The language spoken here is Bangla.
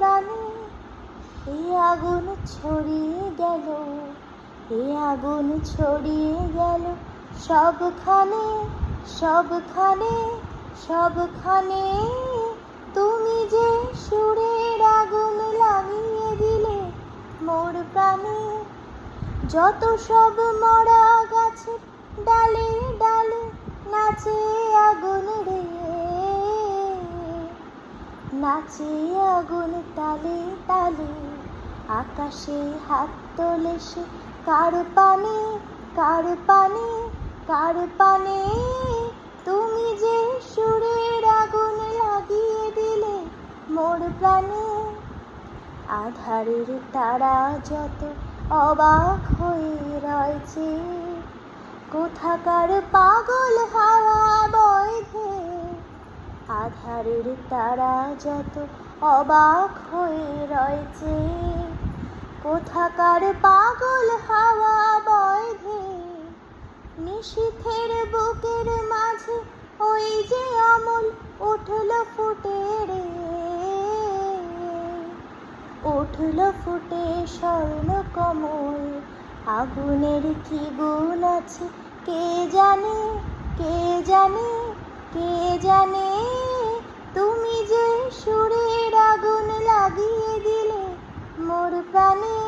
প্রাণে এই আগুন ছড়িয়ে গেল, এই আগুন ছড়িয়ে গেল সবখানে, সবখানে, সবখানে। তুমি যে সুরের আগুন লাগিয়ে দিলে মোর প্রাণে। যত সব মরা গাছের ডালে ডালে নাচে আগুন রে, নাচে আগুন তালে তালে। আকাশে হাত তোলে সে কার পানে, কার পানে, কার পানে। তুমি যে সুরের আগুন লাগিয়ে দিলে মোর প্রাণে। আধারের তারা যত অবাক হয়ে রয়েছে, কোথাকার পাগল হাওয়া বইছে। আধারের তারা যত অবাক হয়ে রয়েছে, কোথাকার পাগল হাওয়া বইছে। নিশীথের বুকের মাঝে ওই যে অমল উঠল ফুটে রে, উঠল ফুটে স্বর্ণ কমল। আগুনের কি গুণ আছে কে জানে, কে জানে, কে জানে। তুমি যে সুরের আগুন লাগিয়ে দিলে মোর প্রাণে।